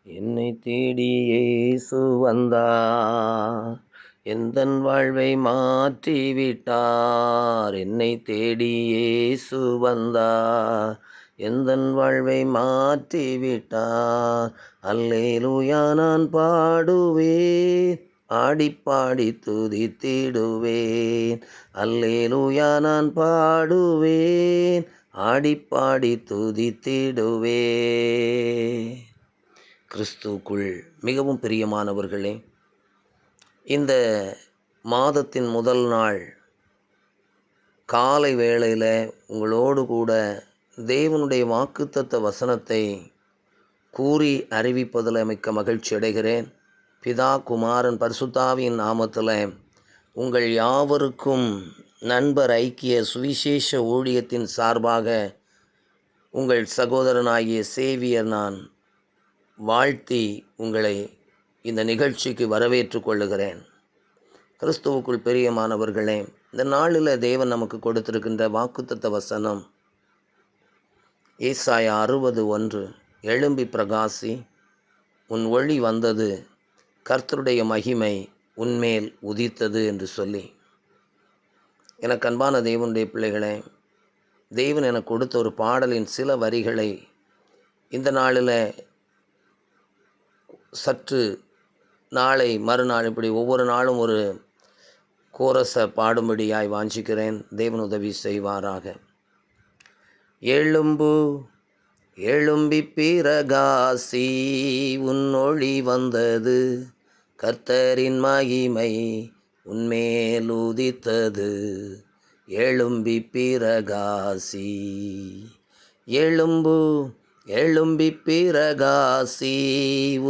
என்னை தேடி இயேசு வந்தார், எந்தன் வாழ்வை மாற்றி விட்டார். என்னை தேடி இயேசு வந்தார், எந்தன் வாழ்வை மாற்றி விட்டார். அல்லேலூயா நான் பாடுவேன், ஆடிப்பாடி துதித்திடுவேன். அல்லேலூயா நான் பாடுவேன், ஆடிப்பாடி துதித்திடுவேன். கிறிஸ்துவுக்குள் மிகவும் பிரியமானவர்களே, இந்த மாதத்தின் முதல் நாள் காலை வேளையில் உங்களோடு கூட தேவனுடைய வாக்குத்தத்த வசனத்தை கூறி அறிவிப்பதில் மிக்க மகிழ்ச்சி அடைகிறேன். பிதா, குமாரன், பரிசுத்தாவியின் நாமத்தில் உங்கள் யாவருக்கும் நண்பர் ஐக்கிய சுவிசேஷ ஊழியத்தின் சார்பாக உங்கள் சகோதரனாகிய சேவியர் நான் வாழ்த்தி உங்களை இந்த நிகழ்ச்சிக்கு வரவேற்று கொள்ளுகிறேன். கிறிஸ்துவுக்குள் பிரியமானவர்களே, இந்த நாளில் தேவன் நமக்கு கொடுத்திருக்கின்ற வாக்குத்தத்த வசனம் ஏசாயா 60:1, எழும்பி பிரகாசி, உன் ஒளி வந்தது, கர்த்தருடைய மகிமை உன்மேல் உதித்தது என்று சொல்லி. எனக்கு அன்பான தேவனுடைய பிள்ளைகளே, தேவன் எனக்கு கொடுத்த ஒரு பாடலின் சில வரிகளை இந்த நாளில் சற்று நாளை மறுநாள் இப்படி ஒவ்வொரு நாளும் ஒரு கோரஸை பாடும்படியாய் வாஞ்சிக்கிறேன். தேவன் உதவி செய்வாராக. எழும்பு எழும்பி பிரகாசி, உன் ஒளி வந்தது, கர்த்தரின் மகிமை உன்மேல் உதித்தது. எழும்பி பிரகாசி, எழும்பு எழும்பி பிரகாசி,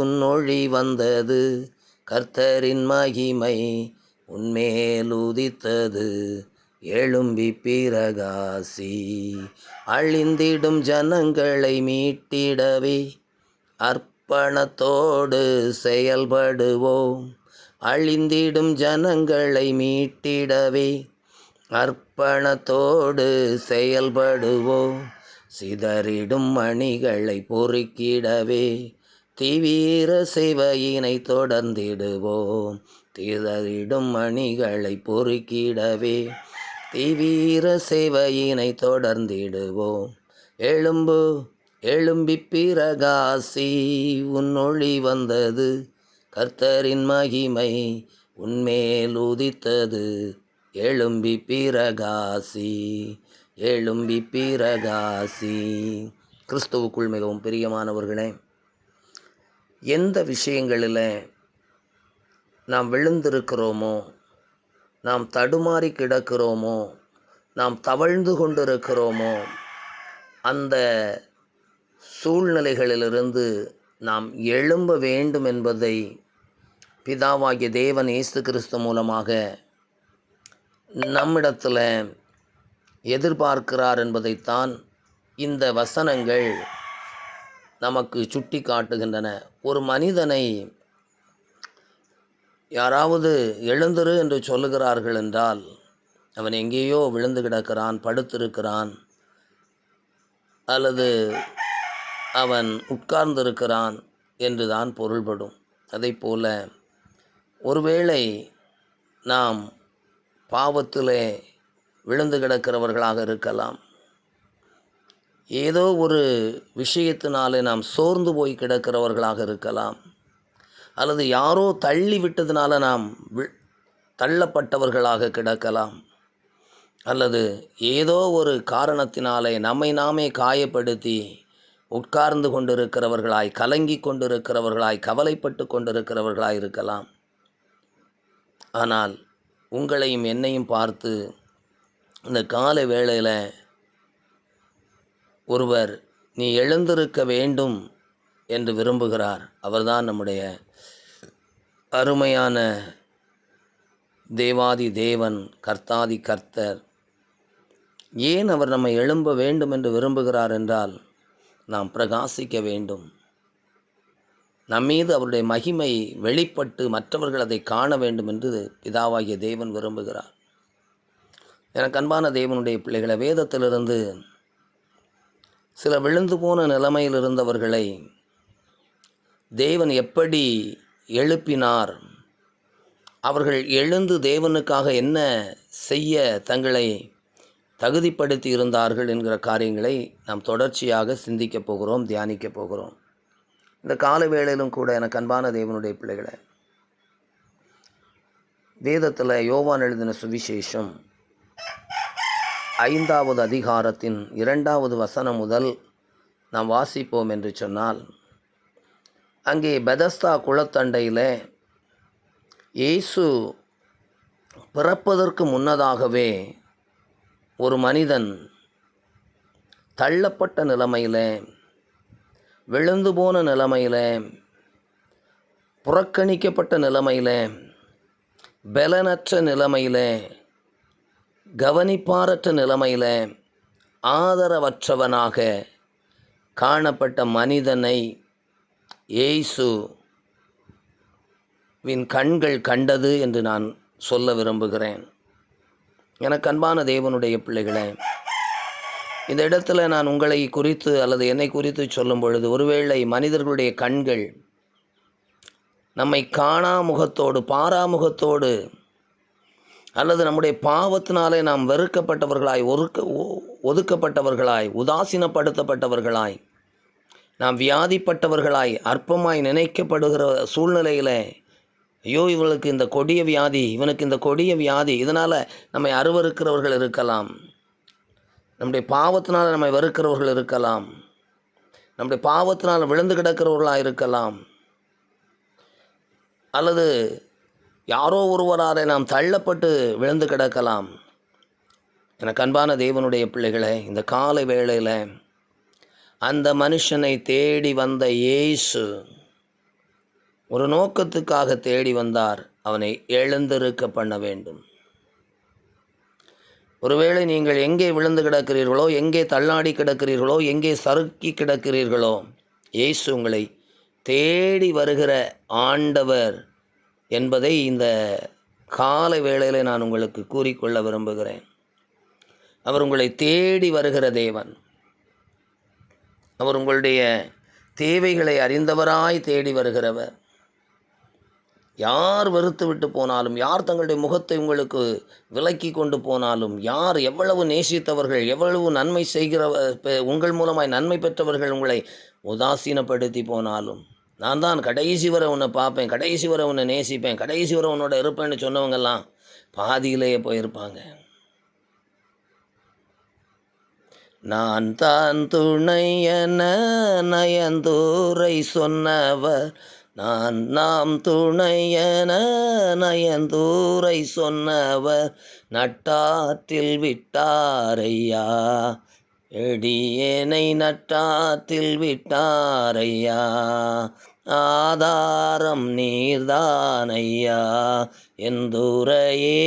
உன் ஒளி வந்தது, கர்த்தரின் மகிமை உன்மேல் உதித்தது. எழும்பி பிரகாசி, அழிந்திடும் ஜனங்களை மீட்டிடவே அர்ப்பணத்தோடு செயல்படுவோம். அழிந்திடும் ஜனங்களை மீட்டிடவே அர்ப்பணத்தோடு செயல்படுவோம். சிதறிடும் மணிகளை பொறுக்கிடவே தீவிர சேவையினை தொடர்ந்திடுவோம். சிதறிடும் மணிகளை பொறுக்கிடவே தீவிர சேவையினை தொடர்ந்திடுவோம். எழும்பு எழும்பி பிரகாசி, உன் ஒளி வந்தது, கர்த்தரின் மகிமை உன்மேல் உதித்தது. எழும்பி பிரகாசி, எழும்பி பிரகாசி. கிறிஸ்துவுக்குள் மிகவும் பிரியமானவர்களே, எந்த விஷயங்களில் நாம் விழுந்திருக்கிறோமோ, நாம் தடுமாறி கிடக்கிறோமோ, நாம் தவழ்ந்து கொண்டிருக்கிறோமோ, அந்த சூழ்நிலைகளிலிருந்து நாம் எழும்ப வேண்டும் என்பதை பிதாவாகிய தேவன் இயேசு கிறிஸ்து மூலமாக நம்மிடத்தில் எதிர்பார்க்கிறார் என்பதைத்தான் இந்த வசனங்கள் நமக்கு சுட்டி காட்டுகின்றன. ஒரு மனிதனை யாராவது எழுந்திரு என்று சொல்லுகிறார்கள் என்றால் அவன் எங்கேயோ விழுந்து கிடக்கிறான், படுத்திருக்கிறான், அல்லது அவன் உட்கார்ந்திருக்கிறான் என்றுதான் பொருள்படும். அதை போல ஒருவேளை நாம் பாவத்திலே விழுந்து கிடக்கிறவர்களாக இருக்கலாம். ஏதோ ஒரு விஷயத்தினாலே நாம் சோர்ந்து போய் கிடக்கிறவர்களாக இருக்கலாம். அல்லது யாரோ தள்ளி விட்டதுனால நாம் தள்ளப்பட்டவர்களாக கிடக்கலாம். அல்லது ஏதோ ஒரு காரணத்தினாலே நம்மை நாமே காயப்படுத்தி உட்கார்ந்து கொண்டிருக்கிறவர்களாய், கலங்கி கொண்டிருக்கிறவர்களாய், கவலைப்பட்டு கொண்டிருக்கிறவர்களாய் இருக்கலாம். ஆனால் உங்களையும் என்னையும் பார்த்து இந்த காலை வேளையில் ஒருவர் நீ எழுந்திருக்க வேண்டும் என்று விரும்புகிறார். அவர்தான் நம்முடைய அருமையான தேவாதி தேவன், கர்த்தாதி கர்த்தர். ஏன் அவர் நம்மை எழும்ப வேண்டும் என்று விரும்புகிறார் என்றால், நாம் பிரகாசிக்க வேண்டும். நம்மீது அவருடைய மகிமை வெளிப்பட்டு மற்றவர்கள் அதை காண வேண்டும் என்று பிதாவாகிய தேவன் விரும்புகிறார். எனக்கு அன்பான தேவனுடைய பிள்ளைகளை, வேதத்திலிருந்து சில விழுந்து போன நிலைமையில் இருந்தவர்களை தேவன் எப்படி எழுப்பினார், அவர்கள் எழுந்து தேவனுக்காக என்ன செய்ய தங்களை தகுதிப்படுத்தி இருந்தார்கள் என்கிற காரியங்களை நாம் தொடர்ச்சியாக சிந்திக்கப் போகிறோம், தியானிக்கப் போகிறோம். இந்த கால வேளையிலும் கூட எனக்கு அன்பான தேவனுடைய பிள்ளைகளை, வேதத்தில் யோவான் எழுதின சுவிசேஷம் 5வது அதிகாரத்தின் 2வது வசனம் முதல் நாம் வாசிப்போம் என்று சொன்னால், அங்கே பெதஸ்தா குளத்தண்டையில் இயேசு பிறப்பதற்கு முன்னதாகவே ஒரு மனிதன் தள்ளப்பட்ட நிலைமையில், விழுந்து போன நிலைமையில், புறக்கணிக்கப்பட்ட நிலைமையில், பலனற்ற நிலைமையில், கவனிப்பாரற்ற நிலைமையில், ஆதரவற்றவனாக காணப்பட்ட மனிதனை இயேசுவின் கண்கள் கண்டது என்று நான் சொல்ல விரும்புகிறேன். எனக்கு அன்பான தேவனுடைய பிள்ளைகளே, இந்த இடத்துல நான் உங்களை குறித்து அல்லது என்னை குறித்து சொல்லும் பொழுது, ஒருவேளை மனிதர்களுடைய கண்கள் நம்மை காணாமுகத்தோடு, பாராமுகத்தோடு, அல்லது நம்முடைய பாவத்தினாலே நாம் வெறுக்கப்பட்டவர்களாய், ஒதுக்கப்பட்டவர்களாய், உதாசீனப்படுத்தப்பட்டவர்களாய், நாம் வியாதிப்பட்டவர்களாய், அற்பமாய் நினைக்கப்படுகிற சூழ்நிலையில், ஐயோ இவனுக்கு இந்த கொடிய வியாதி, இவனுக்கு இந்த கொடிய வியாதி, இதனால் நம்மை அருவருக்கிறவர்கள் இருக்கலாம், நம்முடைய பாவத்தினால் நம்மை வெறுக்கிறவர்கள் இருக்கலாம், நம்முடைய பாவத்தினால் விழுந்து கிடக்கிறவர்களாக இருக்கலாம், அல்லது யாரோ ஒருவராலே நாம் தள்ளப்பட்டு விழுந்து கிடக்கலாம். எனக்கு அன்பான தேவனுடைய பிள்ளைகளை, இந்த காலை வேளையில் அந்த மனுஷனை தேடி வந்த இயேசு ஒரு நோக்கத்துக்காக தேடி வந்தார். அவனை எழுந்திருக்க பண்ண வேண்டும். ஒருவேளை நீங்கள் எங்கே விழுந்து கிடக்கிறீர்களோ, எங்கே தள்ளாடி கிடக்கிறீர்களோ, எங்கே சறுக்கி கிடக்கிறீர்களோ, இயேசு உங்களை தேடி வருகிற ஆண்டவர் என்பதை இந்த காலை வேளையில் நான் உங்களுக்கு கூறிக்கொள்ள விரும்புகிறேன். அவர் உங்களை தேடி வருகிற தேவன். அவர் உங்களுடைய தேவைகளை அறிந்தவராய் தேடி வருகிறவர். யார் வெறுத்து விட்டு போனாலும், யார் தங்களுடைய முகத்தை உங்களுக்கு விலக்கி கொண்டு போனாலும், யார் எவ்வளவு நேசித்தவர்கள், எவ்வளவு நன்மை செய்கிற உங்கள் மூலமாய் நன்மை பெற்றவர்கள் உங்களை உதாசீனப்படுத்தி போனாலும், நான் தான் கடைசி வரை உன்னை பார்ப்பேன், கடைசி வரை உன்னை நேசிப்பேன், கடைசி வரை உன்னோட இருப்பேன்னு சொன்னவங்கெல்லாம் பாதியிலேயே போயிருப்பாங்க. நான் தான் துணையன நயந்தூரை சொன்னவர், நாம் துணையன நயந்தூரை சொன்னவர், நட்டாற்றில் விட்டாரையா, எடியேனை நட்டாற்றில் விட்டாரையா, ஆதாரம் நீர்தானையா, எந்தூரையே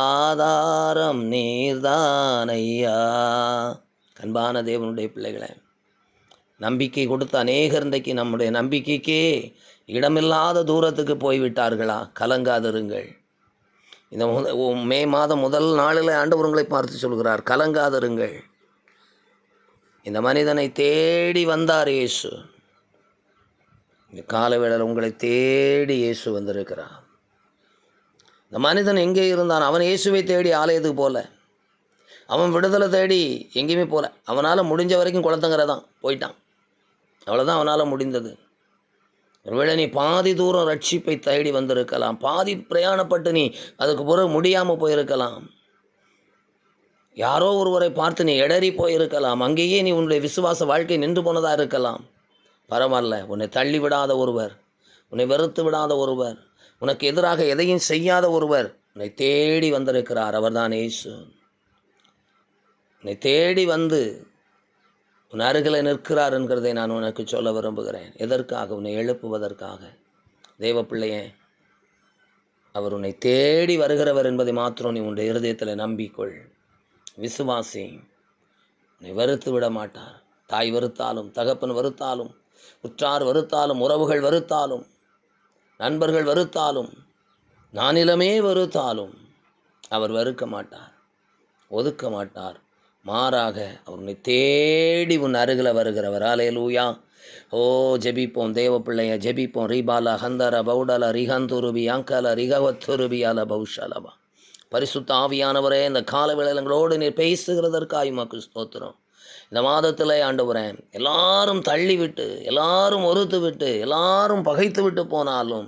ஆதாரம் நீர்தானையா. அன்பான தேவனுடைய பிள்ளைகளை, நம்பிக்கை கொடுத்த அநேகர் இன்றைக்கு நம்முடைய நம்பிக்கைக்கே இடமில்லாத தூரத்துக்கு போய்விட்டார்களா? கலங்காதிருங்கள். இந்த மே மாதம் முதல் நாளில் ஆண்டவர் உங்களை பார்த்து சொல்கிறார், கலங்காதிருங்கள். இந்த மனிதனை தேடி வந்தார் இயேசு. இந்த காலவேளையில் உங்களை தேடி இயேசு வந்திருக்கிறார். இந்த மனிதன் எங்கே இருந்தான்? அவன் இயேசுவை தேடி ஆலயத்துக்கு போகல, அவன் விடுதலை தேடி எங்கேயுமே போகல. அவனால் முடிஞ்ச வரைக்கும் குளத்தங்கரை போயிட்டான். அவ்வளோதான் அவனால் முடிந்தது. ஒருவேளை நீ பாதி தூரம் ரட்சிப்பை தேடி வந்திருக்கலாம், பாதி பிரயாணப்பட்டு நீ அதுக்கு பிறகு முடியாமல் போயிருக்கலாம், யாரோ ஒருவரை பார்த்து நீ இடறி போயிருக்கலாம், அங்கேயே நீ உன்னுடைய விசுவாச வாழ்க்கை நின்று போனதாக இருக்கலாம். பரவாயில்ல, உன்னை தள்ளி விடாத ஒருவர், உன்னை வெறுத்து விடாத ஒருவர், உனக்கு எதிராக எதையும் செய்யாத ஒருவர் உன்னை தேடி வந்திருக்கிறார். அவர்தான் இயேசு. உன்னை தேடி வந்து உன் அருகில் நிற்கிறார் என்கிறதை நான் உனக்கு சொல்ல விரும்புகிறேன். எதற்காக? உன்னை எழுப்புவதற்காக. தேவ பிள்ளையே, அவர் உன்னை தேடி வருகிறவர் என்பதை மாத்திரம் நீ உன்னுடைய இருதயத்தில் நம்பிக்கொள், விசுவாசி. உன்னை வெறுத்து விட மாட்டார். தாய் வெறுத்தாலும், தகப்பன் வெறுத்தாலும், உற்றார் வெறுத்தாலும், உறவுகள் வெறுத்தாலும், நண்பர்கள் வெறுத்தாலும், நானிலமே வெறுத்தாலும் அவர் வெறுக்க மாட்டார், ஒதுக்க மாட்டார். மாறாக அவர் உன்னை தேடி உன் அருகில் வருகிறவர். அல்லேலூயா. ஜெபிப்போம் தேவ பிள்ளைய ஜெபிப்போம். ரீபாலா ஹந்தர பௌடல ரிஹந்துருபி அங்கல ரிகவத்துருபியால பௌஷலபா. பரிசுத்த ஆவியானவரே, இந்த கால வேளைகளோடு நீர் பேசுகிறதற்காக உமக்கு ஸ்தோத்திரம். இந்த மாதத்தில் ஆண்டவரே, எல்லாரும் தள்ளிவிட்டு, எல்லாரும் ஒருத்து விட்டு, எல்லாரும் பகைத்து விட்டு போனாலும்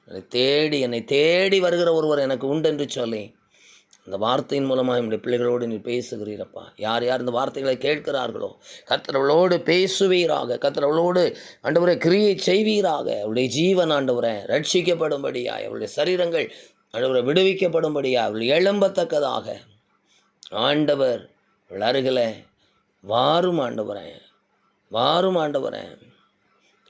என்னை தேடி வருகிற ஒருவர் எனக்கு உண்டென்று சொல்லி இந்த வார்த்தையின் மூலமாக என்னுடைய பிள்ளைகளோடு நீ பேசுகிறீரப்பா. யார் யார் இந்த வார்த்தைகளை கேட்கிறார்களோ கர்த்தரவளோடு பேசுவீராக. கர்த்தரவளோடு ஆண்டவரே கிரியை செய்வீராக. அவருடைய ஜீவன் ஆண்டவரே ரட்சிக்கப்படும்படியாய், அவருடைய சரீரங்கள் ஆண்டவரை விடுவிக்கப்படும்படியாய், அவர்கள் எழும்பத்தக்கதாக ஆண்டவர் அருகில் வாரும் ஆண்டவரே, வாரும் ஆண்டவரே.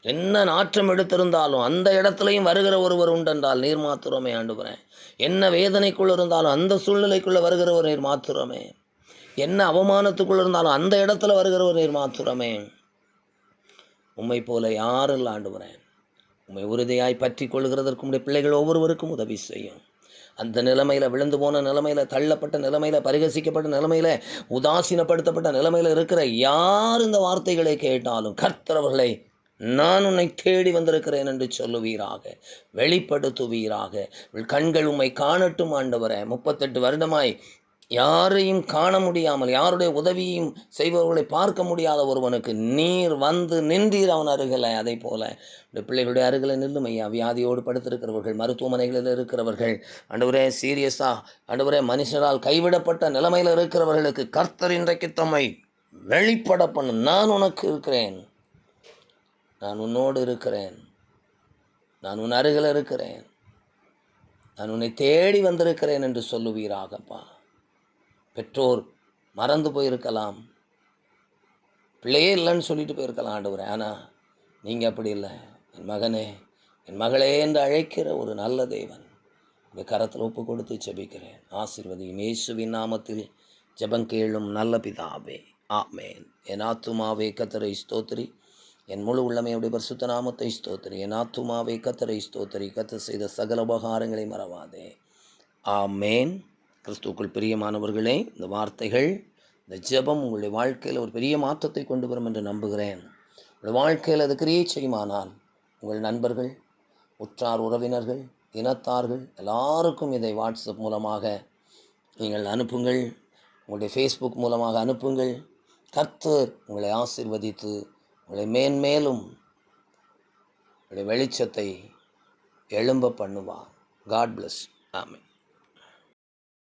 என்ன நாற்றம் எடுத்திருந்தாலும் அந்த இடத்துலையும் வருகிற ஒருவர் உண்டென்றால் நீர் மாத்திரமே ஆண்டவரே. என்ன வேதனைக்குள் இருந்தாலும் அந்த சூழ்நிலைக்குள்ளே வருகிறவர் நீர் மாத்திரமே. என்ன அவமானத்துக்குள் இருந்தாலும் அந்த இடத்துல வருகிறவர் நீர் மாத்திரமே. உம்மை போல யாரும் இல்லை ஆண்டவரே. உம்மை உறுதியாய் பற்றி கொள்கிறதற்கு உடைய பிள்ளைகள் ஒவ்வொருவருக்கும் உதவி செய்யும். அந்த நிலைமையில், விழுந்து போன நிலைமையில், தள்ளப்பட்ட நிலைமையில், பரிகசிக்கப்பட்ட நிலைமையில், உதாசீனப்படுத்தப்பட்ட நிலைமையில் இருக்கிற யார் இந்த வார்த்தைகளை கேட்டாலும் கர்த்தர் அவர்களை நான் உன்னை தேடி வந்திருக்கிறேன் என்று சொல்லுவீராக, வெளிப்படுத்துவீராக. கண்கள் உம்மை காணட்டும் ஆண்டவரே. 38 வருடமாய் யாரையும் காண முடியாமல், யாருடைய உதவியும் செய்பவர்களை பார்க்க முடியாத ஒருவனுக்கு நீர் வந்து நின்றீர் அவன் அருகில். அதே போல பிள்ளைகளுடைய அருகில் நில்லும் ஐயா. வியாதியோடு படுத்திருக்கிறவர்கள், மருத்துவமனைகளில் இருக்கிறவர்கள், ஆண்டவரே சீரியஸாக ஆண்டவரே மனுஷரால் கைவிடப்பட்ட நிலைமையில் இருக்கிறவர்களுக்கு கர்த்தர் இன்றைக்கு தம்மை வெளிப்பட பண்ணும். நான் உனக்கு இருக்கிறேன், நான் உன்னோடு இருக்கிறேன், நான் உன் அருகில் இருக்கிறேன், நான் உன்னை தேடி வந்திருக்கிறேன் என்று சொல்லுவீராகப்பா. பெற்றோர் மறந்து போயிருக்கலாம், பிள்ளையே இல்லைன்னு சொல்லிட்டு போயிருக்கலாம் ஆண்டவரே. ஆனால் நீங்கள் அப்படி இல்லை. என் மகனே, என் மகளே என்று அழைக்கிற ஒரு நல்ல தேவன். இந்த கரத்தில் ஒப்பு கொடுத்து ஜெபிக்கிறேன். ஆசீர்வதியும் இயேசுவின் நாமத்தில் ஜெபம் கேளும் நல்ல பிதாவே, ஆமென். என் ஆத்துமாவே கர்த்தரை ஸ்தோத்திரி, என் முழு உள்ளமையுடைய பரிசுத்த நாமத்தை ஸ்தோத்திரி. என் ஆத்துமாவே கர்த்தரை ஸ்தோத்திரி, கர்த்தர் செய்த சகல உபகாரங்களை மறவாதே, ஆமென். கிறிஸ்துவுக்குள் பிரியமானவர்களே, இந்த வார்த்தைகள், இந்த ஜெபம் உங்களுடைய வாழ்க்கையில் ஒரு பெரிய மாற்றத்தை கொண்டு வரும் என்று நம்புகிறேன். உங்களுடைய வாழ்க்கையில் அது கிரியை செய்யுமானால் உங்கள் நண்பர்கள், உற்றார் உறவினர்கள், இனத்தார்கள் எல்லாருக்கும் இதை வாட்ஸ்அப் மூலமாக நீங்கள் அனுப்புங்கள். உங்களுடைய ஃபேஸ்புக் மூலமாக அனுப்புங்கள். கர்த்தர் உங்களை ஆசீர்வதித்து உங்களை மேன்மேலும் உங்களுடைய வெளிச்சத்தை எழும்ப பண்ணுவார். God bless. ஆமென்.